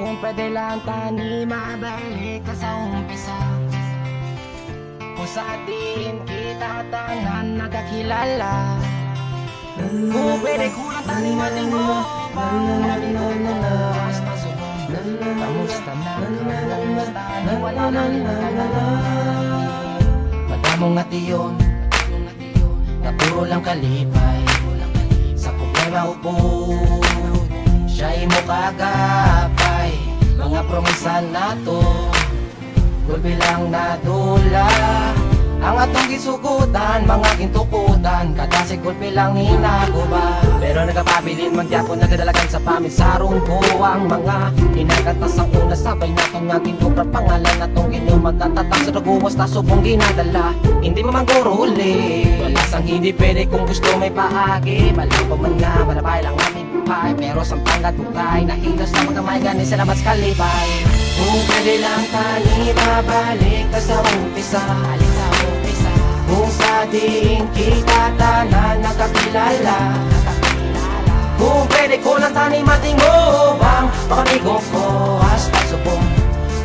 Kung pwede lang tani mabalik ka sa umpisa, kung sa atin kita tanan nagkakilala. Kung pwede ko lang tani matinggo, pangalalikod ko hasta subong. Kamusta na, wala nang nakalala. Madamong atiyon na puro lang kalipay, sa problema upod siya'y mo kagapay. Mga promisa na to gulbi lang nadula, ang atong gisugutan, mga gintukutan, kadasi gulpi lang hinaguba. Pero nagapabilin magyapon nagadalagan sa pamisarong ko ang mga inagatas ang una sabay natong nga ginubra pangalan natong ginumagkatatak sa naguwas na subong ginadala. Hindi mamangguro uli, walasang hindi pwede kung gusto may paagi. Malang pa man nga, malabay lang aming buhay, pero sampangad bukay, nahilos na magamay ganin sa labas kalibay. Kung pwede lang tani mabalik ka sa umpisa, kung sa diin kita tanan nakakilala. Kung pwede ko lang tani matinggo bang pakamigo ko hasta subong.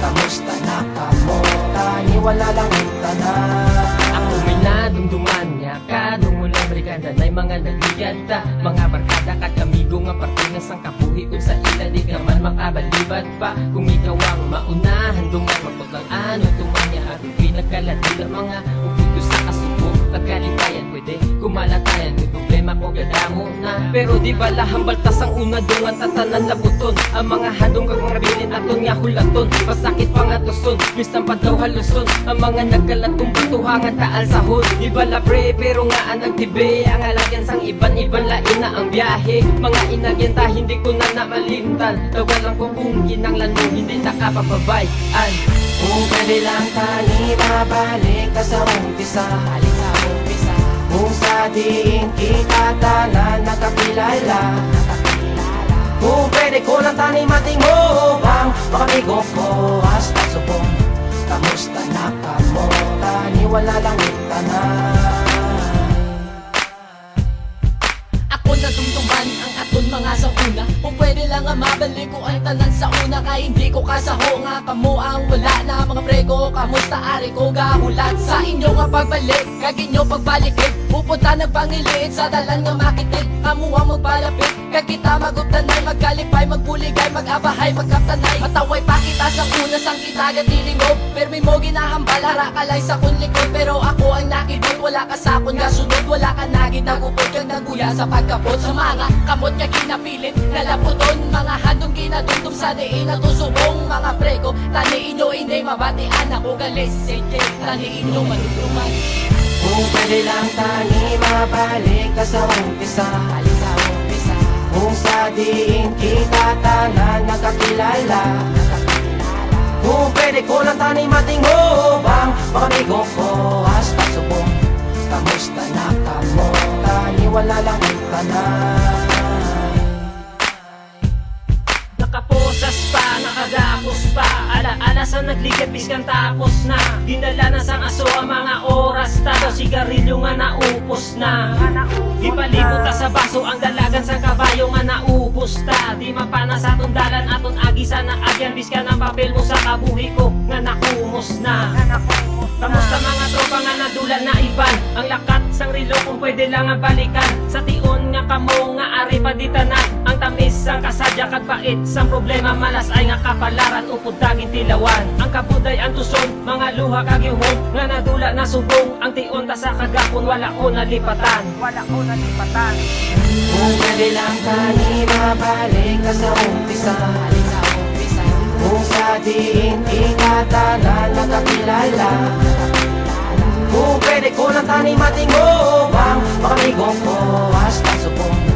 Kamusta na kamo tani wala lang tanan. Ako may nadumduman niya kadung mula brigada na'y mga nagligada, mga barkada kat amigo nga partingas ang kabuhi kung sa ila di ka man makabalibad pa. Kung ikaw ang maunahan dungan magpaglang ano tumanya at pinagkaladila mga uputo sa kasubo. Pagkalipayan pwede kumalatayan, may problema ko gadamo na. Pero di ba lahang baltas ang una dungan tatanan labuton, ang mga handong kag mga bilin aton nga hulaton. Pasakit pa nga tuson, misang pa daw haluson, ang mga nagkalatong batuhangan taal sahod. Di ba labre pero nga ang nagtibe, ang alagyan sang iban-iban lain na ang biyahe. Mga inagyan ta hindi ko na namalimtan, tawalang ko kung kinanglan mo hindi nakapababayan. Kung pwede lang tani mabalik ka sa umpisa, kung sa diin kita tanan nakakilala. Kung pwede ko lang tani matinggo bang pakamigo ko hasta subong. Kamusta na kamo tani wala lang tanan. Ako na tumtuman ang aton mga sa una, kung pwede lang nga mabalik ko ang tanan sa una. Kay hindi ko kasaho nga kamo ang wala na mga prego. Kamusta ari ko gahulat sa inyo nga pagbalik, kag inyo pagbalikid. Pupunta nagpangiliit sa dalan nga makitig, kamo ang magpalapit, kag kita maguptanay, magkalipay, magbuligay, magabahay, magkaptanay. Mataway pa kita sa una sang kita gatilingog, pero may mo ginahambal harakalay sa kun likod. Pero ako ang nakidot, wala ka sa akon gasunod, wala ka nagid nagupod kag naguya sa pagkapot. Sa mga kamot nga ginapilit nalaputon, mga handong ginaduntom sa diin na tusubong. Mga prego tani inyo inay mabatian, ako galis sente tani inyo manutruman. Kung pwede lang tani mabalik ka sa umpisa, kung sa diin kita tanan nakakilala. Kung pwede ko lang tani matinggo bang pakamigo ko hasta subong. Kamusta na kamo tani wala lang tanan. Nakaposas pa, nakadapos pa, ala-ala sa nagligat biskan tapos na. Dinala na sang aso ang mga oras ta, daw sigarilyo nga naupos na. Ipalibot ta sa baso ang dalagan sang kabayo nga naubos ta. Di mapana sa atong dalan aton agisa na agyan biskan ang papel mo sa kabuhi ko nga nakumos na. Kamusta mga tropa nga nadulan na iban, ang lakat sang rilo kung pwede lang ang balikan. Sa tion nga kamo nga ari pa ditanan, ang tamis sang kasadya kag bait sang problema malas ay nga kapalaran upod daging tilawan. Ang kabuday ang tuson, mga luha kag yuhon nga nadula na subong. Ang tion ta sa kagapon wala ko nalipatan, Kung pwede lang tani mabalik ka sa umpisa, kung sa diin kita tanan nakakilala. Kung pwede ko lang tani matinggo bang pakamigo ko hasta subong.